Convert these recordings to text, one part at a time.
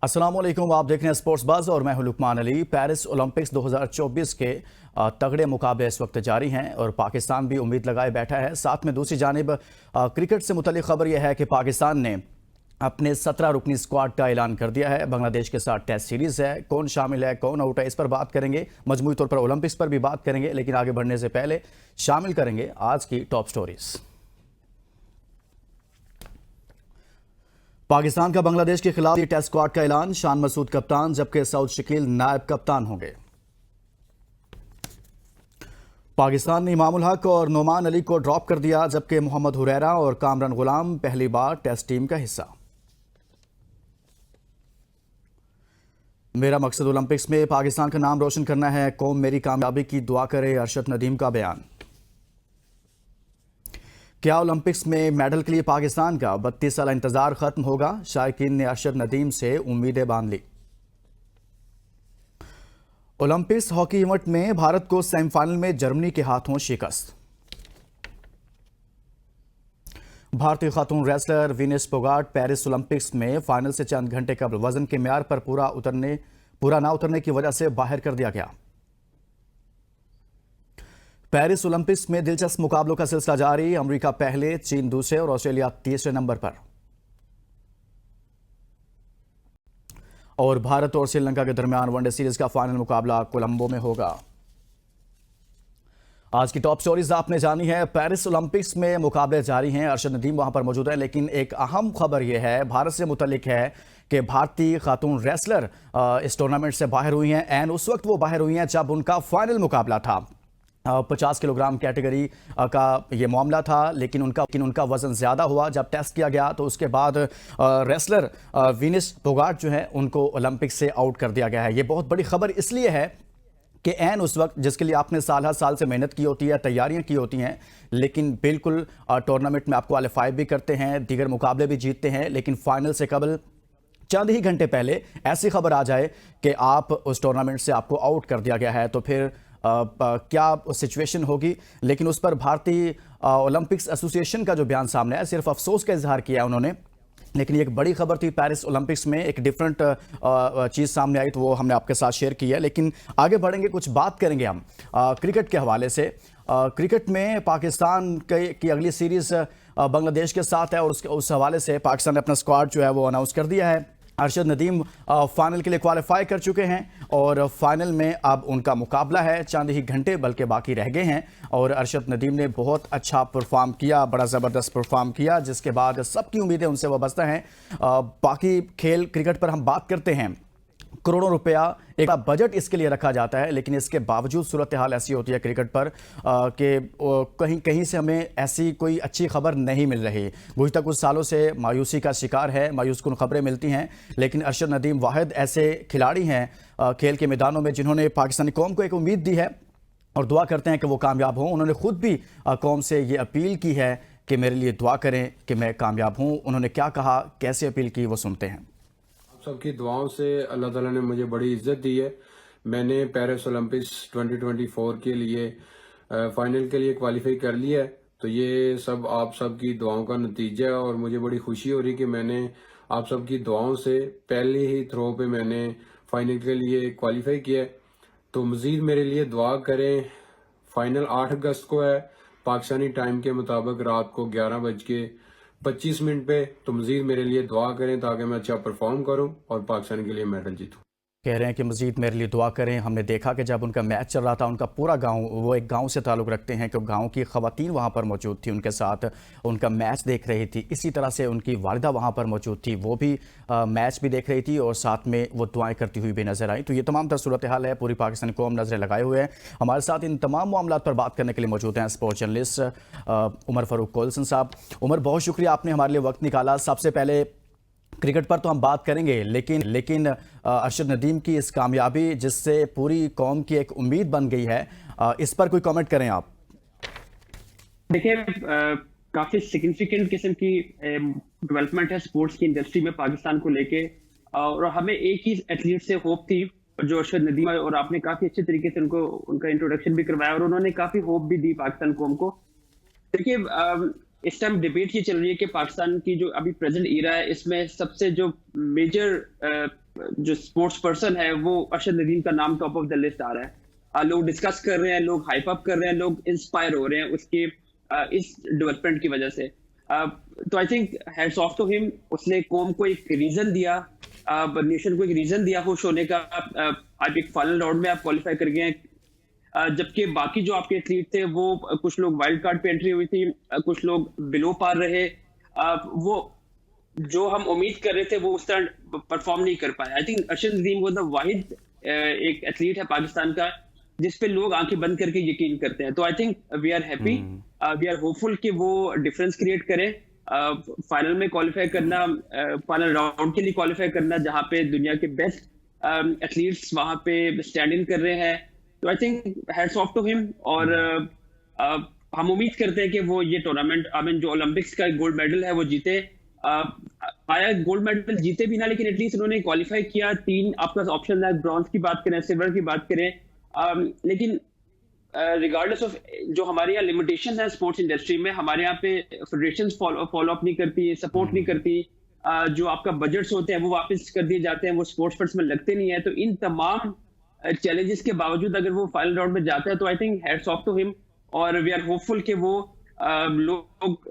अस्सलाम वालेकुम, आप देख रहे हैं स्पोर्ट्स बज़ और मैं हूं लुकमान अली। पेरिस ओलंपिक्स 2024 के तगड़े मुकाबले इस वक्त जारी हैं और पाकिस्तान भी उम्मीद लगाए बैठा है। साथ में दूसरी जानिब क्रिकेट से मुतल्लिक खबर यह है कि पाकिस्तान ने अपने 17 रुकनी स्क्वाड का ऐलान कर दिया है। बांग्लादेश के साथ टेस्ट सीरीज है, कौन शामिल है कौन आउट है इस पर बात करेंगे। मजमूई तौर पर ओलंपिक्स पर भी बात करेंगे, लेकिन आगे बढ़ने से पहले शामिल करेंगे आज की टॉप स्टोरीज। पाकिस्तान का बांग्लादेश के खिलाफ टेस्ट स्क्वाड का ऐलान, शान मसूद कप्तान जबकि सऊद शकील नायब कप्तान होंगे। पाकिस्तान ने इमामुल हक और नोमान अली को ड्रॉप कर दिया, जबकि मोहम्मद हुरैरा और कामरान गुलाम पहली बार टेस्ट टीम का हिस्सा। मेरा मकसद ओलंपिक्स में पाकिस्तान का नाम रोशन करना है, कौम मेरी कामयाबी की दुआ करे, अरशद नदीम का बयान। क्या ओलंपिक्स में मेडल के लिए पाकिस्तान का 32 साल इंतजार खत्म होगा? शायकीन ने अरशद नदीम से उम्मीदें बांध ली। ओलंपिक्स हॉकी इवेंट में भारत को सेमीफाइनल में जर्मनी के हाथों शिकस्त। भारतीय खातून wrestler Venus Phogat Paris Olympics में फाइनल से चंद घंटे कबल वजन के म्यार पर पूरा ना उतरने की वजह से बाहर कर दिया गया। पेरिस ओलंपिक्स में दिलचस्प मुकाबलों का सिलसिला जारी, अमेरिका पहले, चीन दूसरे और ऑस्ट्रेलिया तीसरे नंबर पर। और भारत और श्रीलंका के दरमियान वनडे सीरीज का फाइनल मुकाबला कोलंबो में होगा। आज की टॉप स्टोरीज आपने जानी है। पेरिस ओलंपिक्स में मुकाबले जारी हैं, अरशद नदीम वहां पर मौजूद है, लेकिन एक अहम खबर यह है भारत से मुतल्लिक है कि भारतीय खातून रेसलर इस टूर्नामेंट से बाहर हुई हैं। एंड उस वक्त वो बाहर हुई हैं जब उनका फाइनल मुकाबला था। 50 किलोग्राम कैटेगरी का ये मामला था, लेकिन उनका वजन ज़्यादा हुआ। जब टेस्ट किया गया तो उसके बाद रेसलर वीनस फोगाट जो है उनको ओलंपिक से आउट कर दिया गया है। ये बहुत बड़ी खबर इसलिए है कि एन उस वक्त जिसके लिए आपने साल हर साल से मेहनत की होती है, तैयारियां की होती हैं, लेकिन बिल्कुल टूर्नामेंट में आप क्वालिफाई भी करते हैं, दीगर मुकाबले भी जीतते हैं, लेकिन फाइनल से कबल चंद ही घंटे पहले ऐसी खबर आ जाए कि आप उस टूर्नामेंट से आपको आउट कर दिया गया है, तो फिर क्या सिचुएशन होगी। लेकिन उस पर भारतीय ओलंपिक्स एसोसिएशन का जो बयान सामने आया, सिर्फ अफसोस का इजहार किया उन्होंने, लेकिन ये एक बड़ी खबर थी। पेरिस ओलंपिक्स में एक डिफरेंट चीज़ सामने आई, तो वो हमने आपके साथ शेयर की है। लेकिन आगे बढ़ेंगे, कुछ बात करेंगे हम क्रिकेट के हवाले से। क्रिकेट में पाकिस्तान की अगली सीरीज़ बांग्लादेश के साथ है और उस हवाले से पाकिस्तान ने अपना स्क्वाड जो है वो अनाउंस कर दिया है। अरशद नदीम फाइनल के लिए क्वालिफाई कर चुके हैं और फाइनल में अब उनका मुकाबला है। चंद ही घंटे बल्कि बाकी रह गए हैं और अरशद नदीम ने बहुत अच्छा परफॉर्म किया, बड़ा ज़बरदस्त परफॉर्म किया, जिसके बाद सबकी उम्मीदें उनसे वाबस्ता हैं। बाकी खेल क्रिकेट पर हम बात करते हैं। करोड़ों रुपया एक बजट इसके लिए रखा जाता है, लेकिन इसके बावजूद सूरत हाल ऐसी होती है क्रिकेट पर कि कहीं कहीं से हमें ऐसी कोई अच्छी खबर नहीं मिल रही। गुज़िश्ता कुछ सालों से मायूसी का शिकार है, मायूसकुन खबरें मिलती हैं, लेकिन अरशद नदीम वाहिद ऐसे खिलाड़ी हैं खेल के मैदानों में जिन्होंने पाकिस्तानी कौम को एक उम्मीद दी है और दुआ करते हैं कि वो कामयाब हों। उन्होंने खुद भी कौम से ये अपील की है कि मेरे लिए दुआ करें कि मैं कामयाब हूँ। उन्होंने क्या कहा, कैसे अपील की, वो सुनते हैं। सबकी दुआओं से अल्लाह ताला ने मुझे बड़ी इज्जत दी है। मैंने पेरिस ओलंपिक्स 2024 के लिए फाइनल के लिए क्वालिफाई कर लिया है, तो ये सब आप सबकी दुआओं का नतीजा है और मुझे बड़ी खुशी हो रही कि मैंने आप सबकी दुआओं से पहले ही थ्रो पे मैंने फाइनल के लिए क्वालिफाई किया है। तो मज़ीद मेरे लिए दुआ करें। फाइनल 8 अगस्त को है पाकिस्तानी टाइम के मुताबिक, रात को 11:25 पे। तो मज़ीद मेरे लिए दुआ करें ताकि मैं अच्छा परफॉर्म करूं और पाकिस्तान के लिए मेडल जीतूं। कह रहे हैं कि मज़ीद मेरे लिए दुआ करें। हमने देखा कि जब उनका मैच चल रहा था, उनका पूरा गांव, वो एक गांव से ताल्लुक़ रखते हैं कि गांव की ख़वातीन वहां पर मौजूद थी, उनके साथ उनका मैच देख रही थी। इसी तरह से उनकी वालिदा वहां पर मौजूद थी, वो भी मैच भी देख रही थी और साथ में वो दुआएं करती हुई भी नजर आई। तो ये तमाम सूरत हाल है, पूरी पाकिस्तानी कौम नज़रें लगाए हुए हैं। हमारे साथ इन तमाम मामलों पर बात करने के लिए मौजूद हैं स्पोर्ट्स जर्नलिस्ट उमर फ़ारूक कोलसन साहब। उमर, बहुत शुक्रिया, आपने हमारे लिए वक्त निकाला। सबसे पहले क्रिकेट पर तो हम बात करेंगे, लेकिन अरशद नदीम की इस कामयाबी जिससे पूरी कौम की एक उम्मीद बन गई है, इस पर कोई कमेंट करें आप। देखिए, काफी सिग्निफिकेंट किस्म की डेवलपमेंट है स्पोर्ट्स की इंडस्ट्री में पाकिस्तान को लेके, और हमें एक ही एथलीट से होप थी जो अरशद नदीम है, और आपने काफी अच्छे तरीके से उनका इंट्रोडक्शन भी करवाया और उन्होंने काफी होप भी दी पाकिस्तान कौम को। देखिए, इस टाइम डिबेट ये चल रही है कि पाकिस्तान की जो अभी प्रेजेंट ईरा है, इसमें सबसे जो मेजर जो स्पोर्ट्स पर्सन है वो अरशद नदीम का नाम टॉप ऑफ द लिस्ट आ रहा है। लोग डिस्कस कर रहे हैं, लोग हाइप अप कर रहे हैं, लोग इंस्पायर हो रहे हैं उसके इस डेवलपमेंट की वजह से। तो I think hats off to him, उसने कौम को एक रीजन दिया, नेशन को एक रीजन दिया खुश होने का। आप एक फाइनल राउंड में आप क्वालिफाई कर गए हैं, जबकि बाकी जो आपके एथलीट थे वो कुछ लोग वाइल्ड कार्ड पे एंट्री हुई थी, कुछ लोग बिलो पार रहे। वो जो हम उम्मीद कर रहे थे वो उस तरह परफॉर्म नहीं कर पाए। आई थिंक अरशद नदीम वो द वाहिद एक एथलीट है पाकिस्तान का जिस पे लोग आंखें बंद करके यकीन करते हैं। तो I think we are happy, we are hopeful कि वो डिफरेंस क्रिएट करें, फाइनल में क्वालिफाई करना, फाइनल राउंड के लिए क्वालिफाई करना जहां पे दुनिया के बेस्ट एथलीट्स वहां पे स्टैंड इन कर रहे हैं। तो I think hats off to him. और हम उम्मीद करते हैं कि वो ये टूर्नामेंट, आई मीन जो ओलंपिक्स का गोल्ड मेडल है वो जीते। आया गोल्ड मेडल जीते भी ना, लेकिन एटलीस्ट उन्होंने क्वालिफाई किया। 3 आपका ऑप्शन है, ब्रॉन्ज की बात करें, सिल्वर की बात करें, लेकिन रिगार्डलेस ऑफ जो हमारे यहाँ लिमिटेशन है स्पोर्ट्स इंडस्ट्री में, हमारे यहाँ पे फेडरेशन फॉलो अप नहीं करती, सपोर्ट नहीं करती, जो आपका बजट्स होते हैं वो वापस कर दिए जाते हैं, वो स्पोर्ट्स पर्स में लगते नहीं है। तो इन तमाम चैलेंजेस के बावजूद अगर वो फाइनल राउंड में जाता है तो I think hats off to him. और वी आर होपफुल कि वो लोग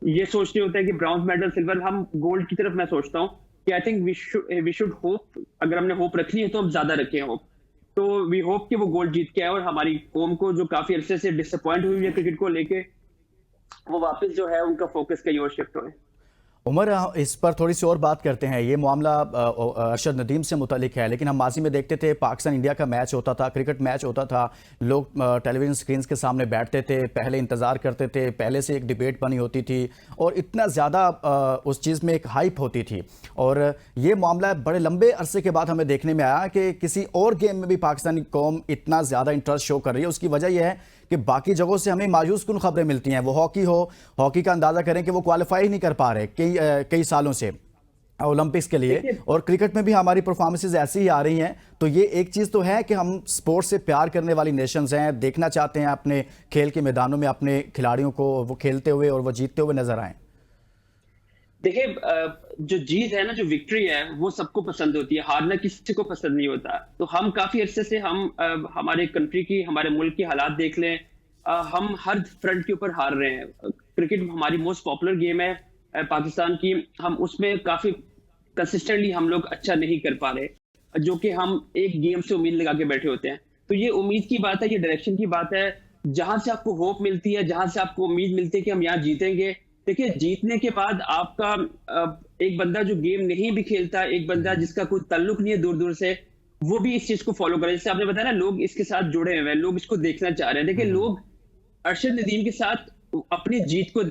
ये सोच रहे होते हैं कि ब्रॉन्ज मेडल, सिल्वर, हम गोल्ड की तरफ मैं सोचता हूँ कि I think we should hope, अगर हमने होप रखनी है तो हम ज्यादा रखें होप। तो वी होप कि वो गोल्ड जीत के आए और हमारी कौम को जो काफी अरसे से डिसअपॉइंट हुई है क्रिकेट को लेके, वो वापस जो है उनका फोकस कहीं और शिफ्ट हो। उमर, इस पर थोड़ी सी और बात करते हैं। ये मामला अरशद नदीम से मुतालिक है, लेकिन हम माजी में देखते थे पाकिस्तान इंडिया का मैच होता था, क्रिकेट मैच होता था, लोग टेलीविजन स्क्रीन्स के सामने बैठते थे, पहले इंतज़ार करते थे, पहले से एक डिबेट बनी होती थी और इतना ज़्यादा उस चीज़ में एक हाइप होती थी। और ये मामला बड़े लंबे अरसे के बाद हमें देखने में आया कि किसी और गेम में भी पाकिस्तानी कौम इतना ज़्यादा इंटरेस्ट शो कर रही है। उसकी वजह यह है कि बाकी जगहों से हमें मायूस कुन खबरें मिलती हैं। वो हॉकी हो, हॉकी का अंदाज़ा करें कि वो क्वालिफाई ही नहीं कर पा रहे कई सालों से ओलंपिक्स के लिए, और क्रिकेट में भी हमारी परफॉर्मेंसेज ऐसी ही आ रही हैं। तो ये एक चीज़ तो है कि हम स्पोर्ट्स से प्यार करने वाली नेशंस हैं, देखना चाहते हैं अपने खेल के मैदानों में अपने खिलाड़ियों को वो खेलते हुए और वो जीतते हुए नजर आए। देखिए, जो जीत है ना, जो विक्ट्री है, वो सबको पसंद होती है, हारना किसी को पसंद नहीं होता। तो हम काफी अरसे से हमारे कंट्री की, हमारे मुल्क की हालात देख लें, हम हर फ्रंट के ऊपर हार रहे हैं। क्रिकेट हमारी मोस्ट पॉपुलर गेम है पाकिस्तान की, हम उसमें काफी कंसिस्टेंटली हम लोग अच्छा नहीं कर पा रहे, जो कि हम एक गेम से उम्मीद लगा के बैठे होते हैं। तो ये उम्मीद की बात है, ये डायरेक्शन की बात है, जहां से आपको होप मिलती है, जहां से आपको उम्मीद मिलती है कि हम यहाँ जीतेंगे। देखिए, जीतने के बाद आपका एक बंदा जो गेम नहीं भी खेलता, एक बंदा जिसका कोई ताल्लुक नहीं है दूर दूर से, वो भी इस चीज को फॉलो करे। जैसे आपने बताया ना, लोग इसके साथ जुड़े हुए हैं, लोग इसको देखना चाह रहे हैं। देखिए, लोग अरशद नदीम के साथ अपनी जीत को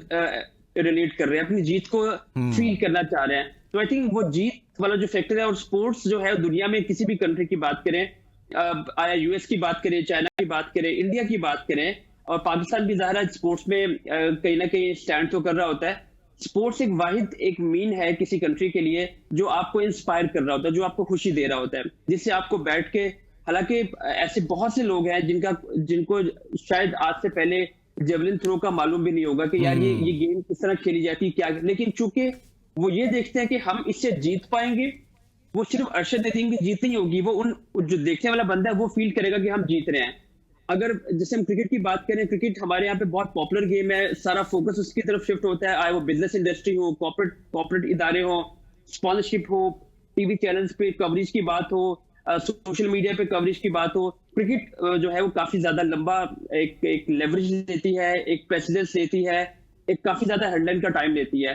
रिलेट कर रहे हैं, अपनी जीत को फील करना चाह रहे हैं। तो आई थिंक वो जीत वाला जो फैक्टर है, और स्पोर्ट्स जो है दुनिया में किसी भी कंट्री की बात करें, आया यूएस की बात करें, चाइना की बात करें, इंडिया की बात करें, और पाकिस्तान भी ज़ाहिर है स्पोर्ट्स में कहीं ना कहीं स्टैंड तो कर रहा होता है। स्पोर्ट्स एक वाहिद एक मीन है किसी कंट्री के लिए जो आपको इंस्पायर कर रहा होता है, जो आपको खुशी दे रहा होता है, जिससे आपको बैठ के, हालांकि ऐसे बहुत से लोग हैं जिनको शायद आज से पहले जेवलिन थ्रो का मालूम भी नहीं होगा कि यार ये गेम किस तरह खेली जाती है, क्या, लेकिन चूंकि वो ये देखते हैं कि हम इससे जीत पाएंगे, वो सिर्फ अरशद नदीम की जीत नहीं होगी, वो उन जो देखने वाला बंदा है वो फील करेगा कि हम जीत रहे हैं। अगर जैसे हम क्रिकेट की बात करें, क्रिकेट हमारे यहाँ पे बहुत पॉपुलर गेम है, सारा फोकस उसकी तरफ शिफ्ट होता है, आए वो बिजनेस इंडस्ट्री हो, कॉर्पोरेट इदारे हो, स्पॉन्सरशिप हो, टीवी चैनल्स पे कवरेज की बात हो, सोशल मीडिया पे कवरेज की बात हो। क्रिकेट जो है वो काफी ज्यादा लंबा एक लेवरेज लेती है, एक प्रेसिडेंस लेती है, एक काफी ज्यादा हेडलाइन का टाइम लेती है।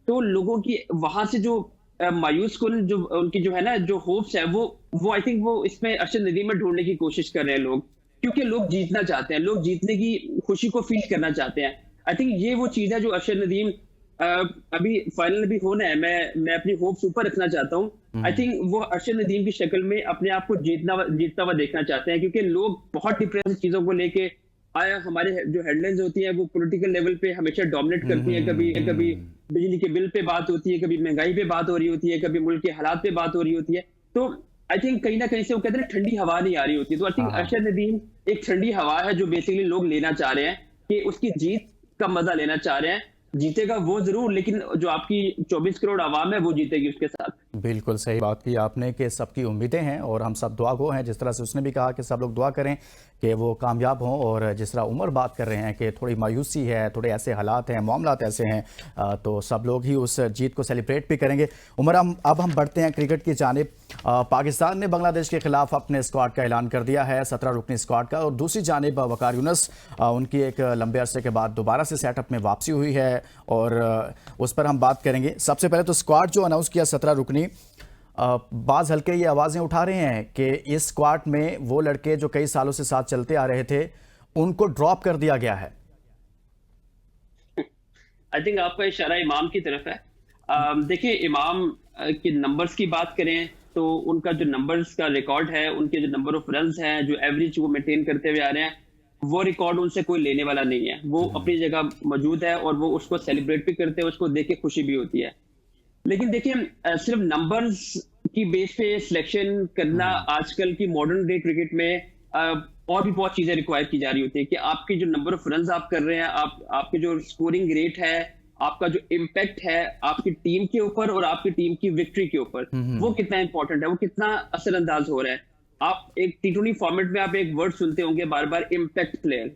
तो लोगों की वहां से जो मायूस कुन जो उनकी जो है ना, जो होप्स है, वो आई थिंक वो इसमें अरशद नदीम में ढूंढने की कोशिश कर रहे हैं लोग, क्योंकि लोग जीतना चाहते हैं, लोग जीतने की खुशी को फील करना चाहते हैं। आई थिंक ये वो चीज है जो अरशद नदीम, अभी फाइनल भी होना है, मैं अपनी होप्स ऊपर रखना चाहता हूँ। आई थिंक वो अरशद नदीम की शक्ल में अपने आप को जीतता हुआ देखना चाहते हैं, क्योंकि लोग बहुत डिप्रेस चीजों को लेके, आया हमारे जो हेडलाइंस होती हैं वो पॉलिटिकल लेवल पे हमेशा डोमिनेट करती हैं। कभी बिजली के बिल पे बात होती है, कभी महंगाई पे बात हो रही होती है, कभी मुल्क के हालात पे बात हो रही होती है। तो आई थिंक कहीं ना कहीं से वो कहते हैं ठंडी हवा नहीं आ रही होती। तो आई थिंक अरशद नदीम एक ठंडी हवा है जो बेसिकली लोग लेना चाह रहे हैं, कि उसकी जीत का मजा लेना चाह रहे हैं। जीतेगा वो जरूर, लेकिन जो आपकी 24 करोड़ आवाम है वो जीतेगी उसके साथ। बिल्कुल सही बात की आपने कि सबकी उम्मीदें हैं और हम सब दुआ गो हैं। जिस तरह से उसने भी कहा कि सब लोग दुआ करें कि वो कामयाब हों, और जिस तरह उमर बात कर रहे हैं कि थोड़ी मायूसी है, थोड़े ऐसे हालात हैं, मामलात ऐसे हैं, तो सब लोग ही उस जीत को सेलिब्रेट भी करेंगे। उमर, अब हम बढ़ते हैं क्रिकेट की जानिब। पाकिस्तान ने बांग्लादेश के खिलाफ अपने स्क्वाड का ऐलान कर दिया है, 17 रुकनी स्क्वाड का, और दूसरी जानिब वकार यूनुस, उनकी एक लंबे अरसे के बाद दोबारा से सेटअप में वापसी हुई है और उस पर हम बात करेंगे। सबसे पहले तो स्क्वाड जो अनाउंस किया 17 रुकनी, बाज़ हल्के ये आवाज़ें उठा रहे हैं कि इस स्क्वाड में वो लड़के जो कई सालों से साथ चलते आ रहे थे उनको ड्रॉप कर दिया गया है। आई थिंक आपका इशारा इमाम की तरफ है। देखिए, इमाम के नंबर्स की बात करें तो उनका जो नंबर्स का रिकॉर्ड है, उनके जो नंबर ऑफ रन्स हैं, जो एवरेज वो मेंटेन करते हुए आ रहे हैं, वो रिकॉर्ड उनसे कोई लेने वाला नहीं है। वो अपनी जगह मौजूद है और वो उसको सेलिब्रेट भी करते हैं, उसको देख के खुशी भी होती है। लेकिन देखिए, सिर्फ नंबर्स की बेस पे सिलेक्शन करना आजकल की मॉडर्न डे क्रिकेट में और भी बहुत चीजें रिक्वायर की जा रही होती है कि आपके जो नंबर ऑफ रन्स आप कर रहे हैं, आपके जो स्कोरिंग रेट है, आपका जो इम्पैक्ट है आपकी टीम के ऊपर और आपकी टीम की विक्ट्री के ऊपर, वो कितना इंपॉर्टेंट है, वो कितना असरअंदाज हो रहा है। आप एक T20 फॉर्मेट में आप एक वर्ड सुनते होंगे बार बार, इम्पैक्ट प्लेयर।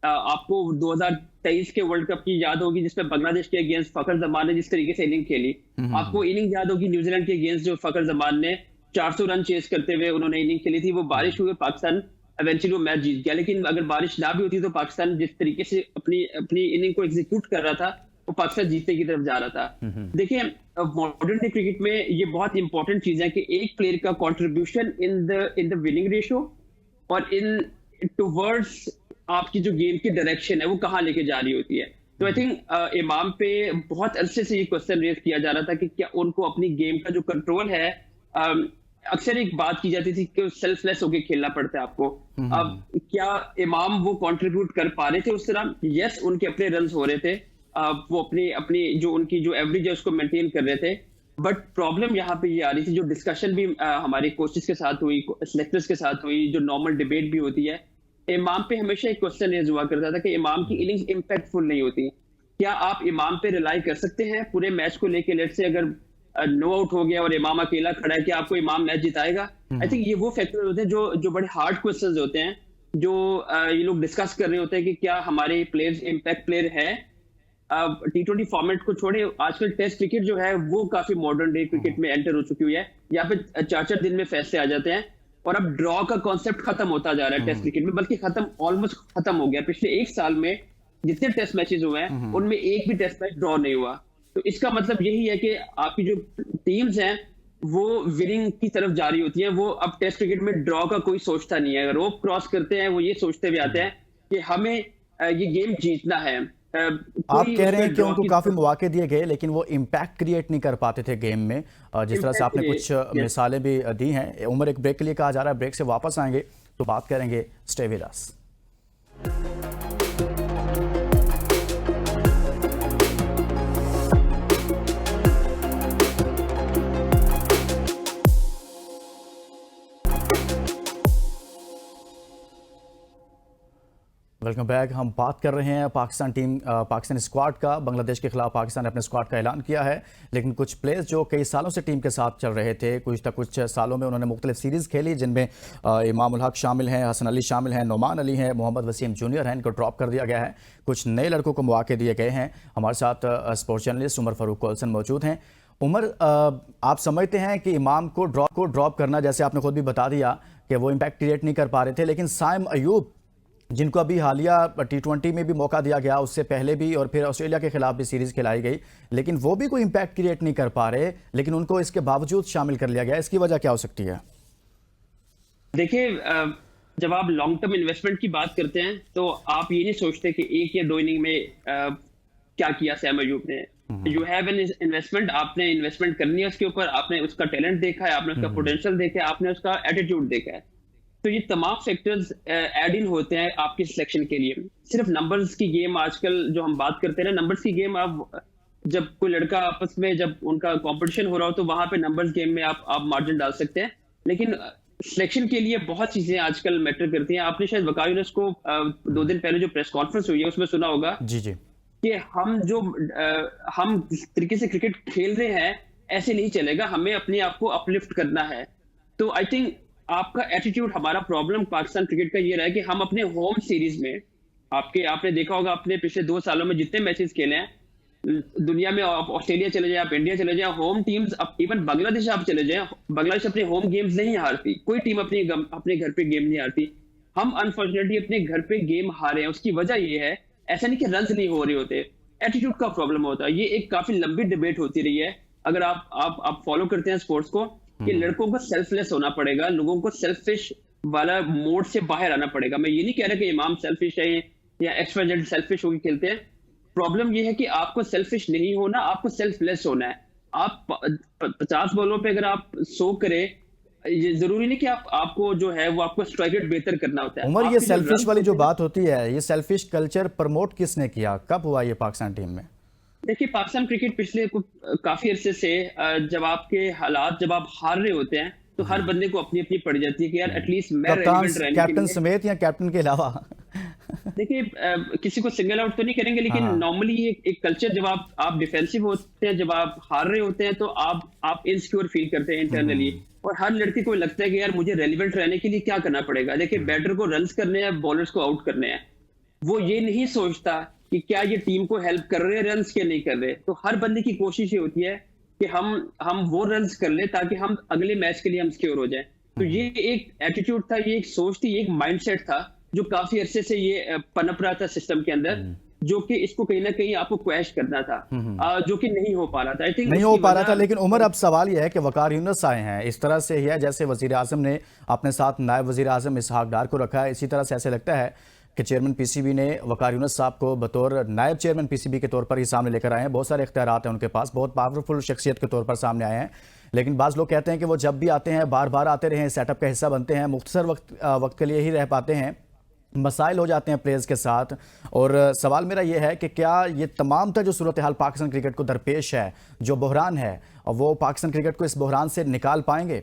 आपको 2023 के वर्ल्ड कप की याद होगी जिसमें बांग्लादेश के अगेंस्ट फखर जमान ने जिस तरीके से इनिंग खेली। आपको इनिंग याद होगी न्यूजीलैंड के अगेंस्ट जो फखर जमान ने 400 रन चेस करते हुए उन्होंने इनिंग खेली थी। वो बारिश हुई, पाकिस्तान इवेंचुअली वो मैच जीत गया, लेकिन अगर बारिश ना भी होती तो पाकिस्तान जिस तरीके से अपनी इनिंग को एग्जीक्यूट कर रहा था, वो पाकिस्तान जीतने की तरफ जा रहा था। देखिए, मॉडर्न डे क्रिकेट में ये बहुत इंपॉर्टेंट चीज है कि एक प्लेयर का contribution in the winning ratio और इन टुवर्ड्स आपकी जो गेम की डायरेक्शन है वो कहाँ लेके जा रही होती है। तो आई थिंक इमाम पे बहुत अरसे से ये क्वेश्चन रेज किया जा रहा था कि क्या उनको अपनी गेम का जो कंट्रोल है, अक्सर एक बात की जाती थी कि सेल्फलेस होके खेलना पड़ता है आपको। अब क्या इमाम वो कंट्रीब्यूट कर पा रहे थे उस तरह? यस, उनके अपने रन हो रहे थे, वो अपनी जो उनकी जो एवरेज है उसको मेंटेन कर रहे थे। बट प्रॉब्लम यहाँ पे ये आ रही थी, जो डिस्कशन भी हमारे कोचेस के साथ हुई, सिलेक्टर्स के साथ हुई, जो नॉर्मल डिबेट भी होती है, इमाम पे हमेशा एक क्वेश्चन रेज हुआ करता था कि इमाम की इनिंग्स इंपैक्टफुल नहीं होती। क्या आप इमाम पे रिलाई कर सकते हैं पूरे मैच को लेके? लेट से अगर नो आउट हो गया और इमाम अकेला खड़ा है, कि आपको इमाम मैच जिताएगा? आई थिंक ये वो फैक्टर होते हैं जो बड़े हार्ड क्वेश्चंस होते हैं, जो ये लोग डिस्कस कर रहे होते हैं कि क्या हमारे प्लेयर्स इंपैक्ट प्लेयर है। T20 फॉर्मेट को छोड़े, आजकल टेस्ट क्रिकेट जो है वो काफी मॉडर्न डे क्रिकेट में एंटर हो चुकी हुई है। यहाँ पे 4-4 दिन में फैसले आ जाते हैं और अब ड्रॉ का कॉन्सेप्ट खत्म होता जा रहा है टेस्ट क्रिकेट में, बल्कि ऑलमोस्ट खत्म हो गया। पिछले 1 साल में जितने टेस्ट मैचेस हुए हैं उनमें एक भी टेस्ट मैच ड्रॉ नहीं हुआ। तो इसका मतलब यही है कि आपकी जो टीम्स हैं वो विनिंग की तरफ जा रही होती हैं। वो अब टेस्ट क्रिकेट में ड्रॉ का कोई सोचता नहीं है। रोप क्रॉस करते हैं वो ये सोचते हुए आते हैं कि हमें ये गेम जीतना है। आप कह रहे हैं कि उनको काफी मौके दिए गए लेकिन वो इम्पैक्ट क्रिएट नहीं कर पाते थे गेम में, जिस तरह से आपने कुछ मिसालें भी दी हैं। उमर, एक ब्रेक के लिए कहा जा रहा है, ब्रेक से वापस आएंगे तो बात करेंगे। Stay with us. Welcome back. हम बात कर रहे हैं पाकिस्तान स्क्वाड का। बांग्लादेश के खिलाफ पाकिस्तान ने अपने स्क्वाड का ऐलान किया है, लेकिन कुछ प्लेयर्स जो कई सालों से टीम के साथ चल रहे थे, कुछ सालों में उन्होंने मुख्तलिफ सीरीज़ खेली, जिनमें इमाम उल हक शामिल हैं, हसन अली शामिल हैं, नोमान अली हैं, मोहम्मद वसीम जूनियर हैं, इनको ड्रॉप कर दिया गया है। कुछ नए लड़कों को मौके दिए गए हैं। हमारे साथ स्पोर्ट्स जर्नलिस्ट उमर फारूक कोलसन मौजूद हैं। उमर, आप समझते हैं कि इमाम को ड्रॉप करना, जैसे आपने खुद भी बता दिया कि वो इम्पैक्ट क्रिएट नहीं कर पा रहे थे, लेकिन साइम अयूब जिनको अभी हालिया T20 में भी मौका दिया गया, उससे पहले भी और फिर ऑस्ट्रेलिया के खिलाफ भी सीरीज खिलाई गई, लेकिन वो भी कोई इम्पैक्ट क्रिएट नहीं कर पा रहे, लेकिन उनको इसके बावजूद शामिल कर लिया गया। इसकी वजह क्या हो सकती है? देखिए, जब आप लॉन्ग टर्म इन्वेस्टमेंट की बात करते हैं तो आप ये नहीं सोचते कि 1 या 2 इनिंग में क्या किया सैम अयूब ने। यू हैव एन इन्वेस्टमेंट, आपने इन्वेस्टमेंट करनी है उसके ऊपर, आपने उसका टैलेंट देखा है, आपने उसका पोटेंशियल देखा है, आपने उसका एटीट्यूड देखा है। तो ये तमाम फैक्टर्स ऐड इन होते हैं आपकी सिलेक्शन के लिए। सिर्फ नंबर्स की गेम, आजकल जो हम बात करते हैं ना, नंबर्स की गेम, आप जब कोई लड़का आपस में जब उनका कंपटीशन हो रहा हो तो वहां पे नंबर्स गेम में आप मार्जिन डाल सकते हैं, लेकिन सिलेक्शन के लिए बहुत चीजें आजकल मैटर करती हैं। आपने शायद वकार यूनुस को 2 दिन पहले जो प्रेस कॉन्फ्रेंस हुई है उसमें सुना होगा जी जी, कि हम जिस तरीके से क्रिकेट खेल रहे हैं ऐसे नहीं चलेगा, हमें अपने आप को अपलिफ्ट करना है। तो आई थिंक आपका एटीट्यूड, हमारा प्रॉब्लम पाकिस्तान क्रिकेट का ये रहा है कि हम अपने होम सीरीज में, आपने देखा होगा अपने पिछले 2 सालों में जितने मैचेस खेले हैं दुनिया में, आप ऑस्ट्रेलिया चले जाए, आप इंडिया चले जाए, होम टीम्स, इवन बांग्लादेश आप चले जाए, बांग्लादेश अपने होम गेम्स नहीं हारती, कोई टीम अपने घर पे गेम नहीं हारती। हम अनफॉर्चुनेटली अपने घर पे गेम हारे हैं। उसकी वजह ये है, ऐसा नहीं कि रन्स नहीं हो रहे होते, एटीट्यूड का प्रॉब्लम होता है। ये एक काफी लंबी डिबेट होती रही है। अगर आप फॉलो करते हैं स्पोर्ट्स को, कि लड़कों को सेल्फलेस होना पड़ेगा, लोगों को सेल्फिश वाला मोड से बाहर आना पड़ेगा। मैं ये नहीं कह रहा कि इमाम सेल्फिश है या एक्स्ट्रा सेल्फिश होकर खेलते हैं। प्रॉब्लम ये है कि आपको सेल्फिश नहीं होना, आपको सेल्फलेस होना है। आप 50 बॉलों पे अगर आप 100 करें, ये जरूरी नहीं कि आपको जो है वो आपको स्ट्राइक रेट बेहतर करना होता है। उमर, ये आपकी जो सेल्फिश रन वाली जो होते हैं, बात होती है, ये सेल्फिश कल्चर प्रमोट किसने किया, कब हुआ ये पाकिस्तान टीम में? देखिए पाकिस्तान क्रिकेट पिछले काफी अरसे से, जब आपके हालात, जब आप हार रहे होते हैं तो हर बंदे को अपनी अपनी पड़ जाती है कि यार एटलीस्ट मैं कप्तान, रेलेवेंट रहने के कैप्टन लिए। समेत या कैप्टन के अलावा? देखिए किसी को सिंगल आउट तो नहीं करेंगे, लेकिन हाँ। नॉर्मली एक कल्चर, जब आप डिफेंसिव होते हैं, जब आप हार रहे होते हैं, तो आप इनसिक्योर फील करते हैं इंटरनली। और हर लड़के को लगता है कि यार मुझे रेलिवेंट रहने के लिए क्या करना पड़ेगा। देखिए बैटर को रन्स करने हैं, बॉलर्स को आउट करने हैं। वो ये नहीं सोचता कि क्या ये टीम को हेल्प कर रहे हैं रन्स के नहीं कर रहे। तो हर बंदे की कोशिश ये होती है कि हम वो रन्स कर ले ताकि हम अगले मैच के लिए हम सिक्योर हो जाए। तो ये एक एटीट्यूड था, ये एक सोच थी, एक माइंडसेट था जो काफी अरसे से ये पनप रहा था सिस्टम के अंदर, जो कि इसको कहीं ना कहीं आपको क्वैश करना था, जो कि नहीं हो पा रहा था। आई थिंक नहीं हो पा रहा था। लेकिन उमर, अब सवाल यह है कि वकार यूनुस आए हैं, इस तरह से ही है जैसे वजीर आजम ने अपने साथ नायब वजीर आजम इसहाक डार को रखा है, इसी तरह से ऐसे लगता है कि चेयरमैन पीसीबी ने वकार यूनुस साहब को बतौर नायब चेयरमैन पीसीबी के तौर पर ही सामने लेकर आए हैं। बहुत सारे इख्तियारात हैं उनके पास, बहुत पावरफुल शख्सियत के तौर पर सामने आए हैं। लेकिन बाज़ लोग कहते हैं कि वो जब भी आते हैं, बार बार आते रहे, सेटअप का हिस्सा बनते हैं, मुख्तसर वक्त के लिए ही रह पाते हैं, मसाइल हो जाते हैं प्लेयर्स के साथ। और सवाल मेरा ये है कि क्या ये तमाम जो सूरत हाल पाकिस्तान क्रिकेट को दरपेश है, जो बहरान है, वो पाकिस्तान क्रिकेट को इस बहरान से निकाल पाएंगे?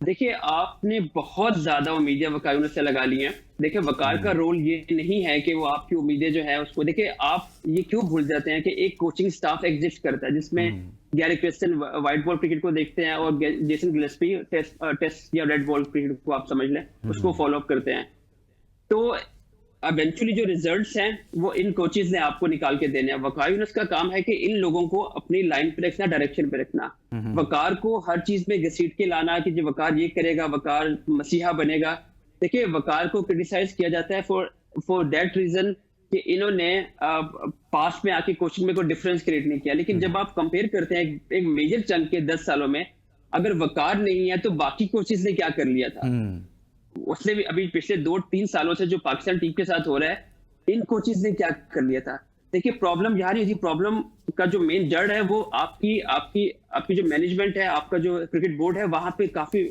देखिए आपने बहुत ज्यादा उम्मीदें वकार यूनुस से लगा ली हैं। देखिए वकार का रोल ये नहीं है कि वो आपकी उम्मीदें जो है उसको, देखिए आप ये क्यों भूल जाते हैं कि एक कोचिंग स्टाफ एग्जिस्ट करता है जिसमें Gary Kristen white ball cricket को देखते हैं और जेसन गिलेस्पी टेस्ट या रेड बॉल क्रिकेट को आप समझ लें, उसको फॉलो अप करते हैं। तो इवेंचुअली जो रिजल्ट्स हैं वो इन कोचेज ने आपको निकाल के देने हैं। वकार यूनुस का काम है कि इन लोगों को अपनी लाइन पे रखना, डायरेक्शन पे रखना, वकार को हर चीज में घसीट के लाना कि जो वकार ये करेगा, वकार मसीहा बनेगा। देखिए वकार को क्रिटिसाइज किया जाता है फॉर दैट रीजन कि इन्होंने पास्ट में आके कोचिंग में कोई डिफरेंस क्रिएट नहीं किया। लेकिन जब आप कंपेयर करते हैं एक मेजर चंक के 10 सालों में, अगर वकार नहीं है तो बाकी कोचेज ने क्या कर लिया था। उसने भी अभी पिछले 2-3 सालों से जो पाकिस्तान टीम के साथ हो रहा है, इन कोचेज ने क्या कर लिया था। देखिए प्रॉब्लम यार ये प्रॉब्लम का जो मेन जड़ है वो आपकी जो मैनेजमेंट है, आपका जो क्रिकेट बोर्ड है, वहां पे काफी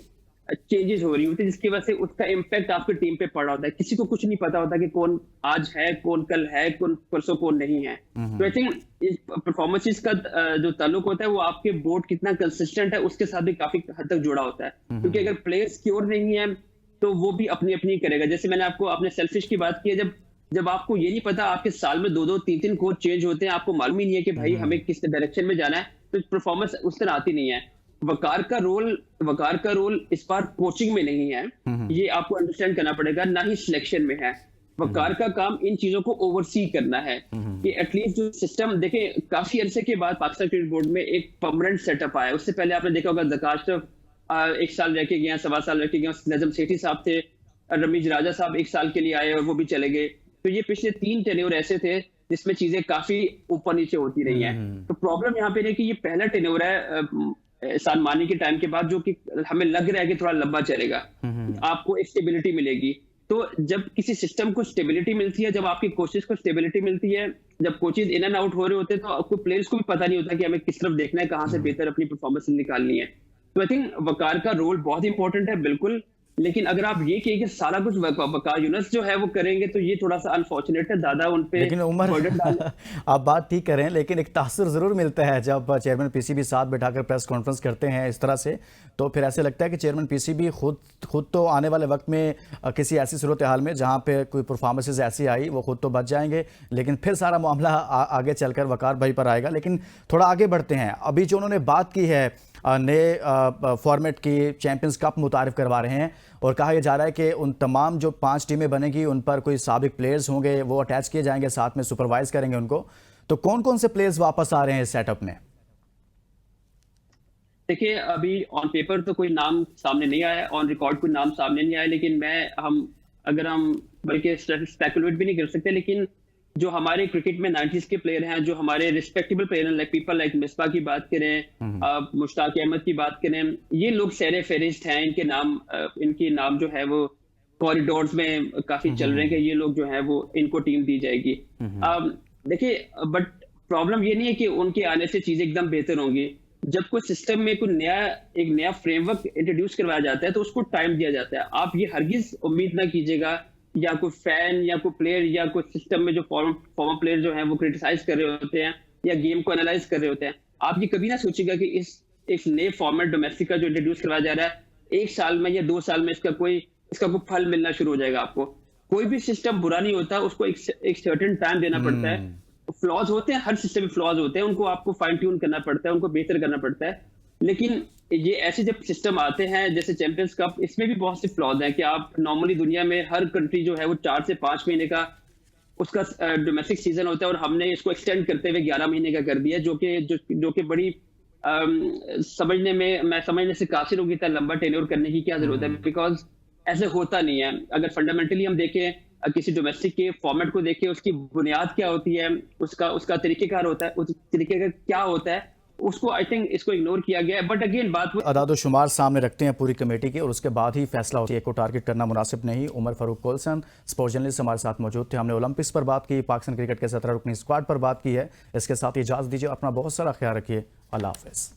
चेंजेस हो रही होती है, जिसकी वजह से उसका इम्पैक्ट आपकी टीम पे पड़ रहा होता है। किसी को कुछ नहीं पता होता कि कौन आज है, कौन कल है, कौन परसों कौन नहीं है। तो आई थिंक परफॉर्मेंसेस का जो ताल्लुक होता है वो आपके बोर्ड कितना कंसिस्टेंट है उसके साथ भी काफी हद तक जुड़ा होता है। क्योंकि अगर प्लेयर सिक्योर नहीं है तो वो भी अपनी अपनी करेगा। जैसे मैंने आपको अपने सेल्फिश की बात की है, जब आपको ये नहीं पता, आपके साल में 2-2, 3-3 कोच चेंज होते हैं, आपको मालूम ही नहीं है कि भाई हमें किस डायरेक्शन में जाना है, तो परफॉर्मेंस उस तरह आती नहीं है। वकार का रोल इस बार कोचिंग में नहीं है, ये आपको अंडरस्टैंड करना पड़ेगा, ना ही सिलेक्शन में है। वकार का काम इन चीजों को ओवरसी करना है कि एटलीस्ट जो सिस्टम, देखिए काफी अरसे के बाद पाकिस्तान क्रिकेट बोर्ड में एक परमानेंट सेटअप आया। उससे पहले आपने देखा होगा जकाशरफ 1 साल रह के गया, 1.25 साल रह के गया, नजम सेठी साहब थे, रमीज राजा साहब 1 साल के लिए आए और वो भी चले गए। तो ये पिछले 3 टेन्योर ऐसे थे जिसमें चीजें काफी ऊपर नीचे होती रही हैं। तो प्रॉब्लम यहाँ पे नहीं कि ये पहला टेन्योर है एहसान मानी के टाइम के बाद जो कि हमें लग रहा है कि थोड़ा लंबा चलेगा, आपको एक स्टेबिलिटी मिलेगी। तो जब किसी सिस्टम को स्टेबिलिटी मिलती है, जब आपकी कोचेस को स्टेबिलिटी मिलती है, जब कोचेस इन एंड आउट हो रहे होते हैं, तो आपको प्लेयर्स को भी पता नहीं होता कि हमें किस तरफ देखना है, कहाँ से बेहतर अपनी परफॉर्मेंस निकालनी है। तो आई थिंक वकार का रोल बहुत इंपॉर्टेंट है बिल्कुल, लेकिन अगर आप ये कहिए कि सारा कुछ वकार यूनुस जो है वो करेंगे, तो ये थोड़ा सा अनफॉर्चुनेट है, ज्यादा उन पे लेकिन उमर burden डाल। आप बात ठीक करें, लेकिन एक तासुर ज़रूर मिलता है जब चेयरमैन पीसीबी साथ बैठाकर प्रेस कॉन्फ्रेंस करते हैं इस तरह से। तो फिर ऐसे लगता है कि चेयरमैन पीसीबी खुद तो आने वाले वक्त में किसी ऐसी सूरत हाल में जहां पे कोई परफॉर्मेंसेज ऐसी आई वो खुद तो बच जाएंगे, लेकिन फिर सारा मामला आगे चलकर वकार भाई पर आएगा। लेकिन थोड़ा आगे बढ़ते हैं। अभी जो उन्होंने बात की है नए फॉर्मेट की, चैंपियंस कप मुतारिफ करवा रहे हैं और कहा यह जा रहा है कि उन तमाम जो 5 टीमें बनेगी उन पर कोई साबिक प्लेयर्स होंगे, वो अटैच किए जाएंगे, साथ में सुपरवाइज करेंगे उनको। तो कौन कौन से प्लेयर्स वापस आ रहे हैं इस सेटअप में? देखिए, अभी ऑन पेपर तो कोई नाम सामने नहीं आया, ऑन रिकॉर्ड कोई नाम सामने नहीं आया, लेकिन अगर हम बल्कि स्पेकुलेट भी नहीं कर सकते, लेकिन जो हमारे क्रिकेट में 90s के प्लेयर हैं, जो हमारे रिस्पेक्टेबल प्लेयर हैं, लाइक पीपल लाइक मिसबा की बात करें, मुश्ताक अहमद की बात करें, ये लोग सैर फहरिस्त हैं। इनके नाम जो है वो कॉरिडोर्स में काफी चल रहे हैं कि ये लोग जो है वो इनको टीम दी जाएगी। देखिए, बट प्रॉब्लम ये नहीं है कि उनके आने से चीजें एकदम बेहतर होंगी। जब कोई सिस्टम में एक नया फ्रेमवर्क इंट्रोड्यूस करवाया जाता है तो उसको टाइम दिया जाता है। आप ये हरगिज उम्मीद ना कीजिएगा या कोई फैन या कोई प्लेयर या कोई सिस्टम में जो फॉर्मर प्लेयर जो हैं वो क्रिटिसाइज कर रहे होते हैं या गेम को एनालाइज कर रहे होते हैं, आप ये कभी ना सोचिएगा कि इस नए फॉर्मेट डोमेस्टिक का जो इंट्रोड्यूस करवाया जा रहा है 1 साल में या 2 साल में इसका कोई फल मिलना शुरू हो जाएगा। आपको कोई भी सिस्टम बुरा नहीं होता, उसको एक सर्टेन टाइम देना पड़ता है। फ्लॉज होते हैं, हर सिस्टम में फ्लॉज होते हैं, उनको आपको फाइन ट्यून करना पड़ता है, उनको बेहतर करना पड़ता है। लेकिन ये ऐसे जब सिस्टम आते हैं जैसे चैंपियंस कप, इसमें भी बहुत से फ्लॉज हैं कि आप नॉर्मली दुनिया में हर कंट्री जो है वो 4 से 5 महीने का उसका डोमेस्टिक सीजन होता है और हमने इसको एक्सटेंड करते हुए 11 महीने का कर दिया, जो कि बड़ी समझने से कासिर होगी था लंबा टेन्योर करने की क्या जरूरत है, बिकॉज ऐसे होता नहीं है। अगर फंडामेंटली हम देखें किसी डोमेस्टिक के फॉर्मेट को देखें, उसकी बुनियाद क्या होती है, उसका तरीकेकार होता है, उस तरीके का क्या होता है, उसको आई थिंक इसको इग्नोर किया गया है। बट अगेन बात अदाद-ओ-शुमार सामने रखते हैं पूरी कमेटी के और उसके बाद ही फैसला होता है। को टारगेट करना मुनासिब नहीं। उमर फारूक कोलसन स्पोर्ट्स जर्नलिस्ट हमारे साथ मौजूद थे। हमने ओलंपिक्स पर बात की, पाकिस्तान क्रिकेट के 17 रुकनी स्क्वाड पर बात की है। इसके साथ इजाज़त दीजिए। अपना बहुत सारा ख्याल रखिए। अल्लाह हाफिज़।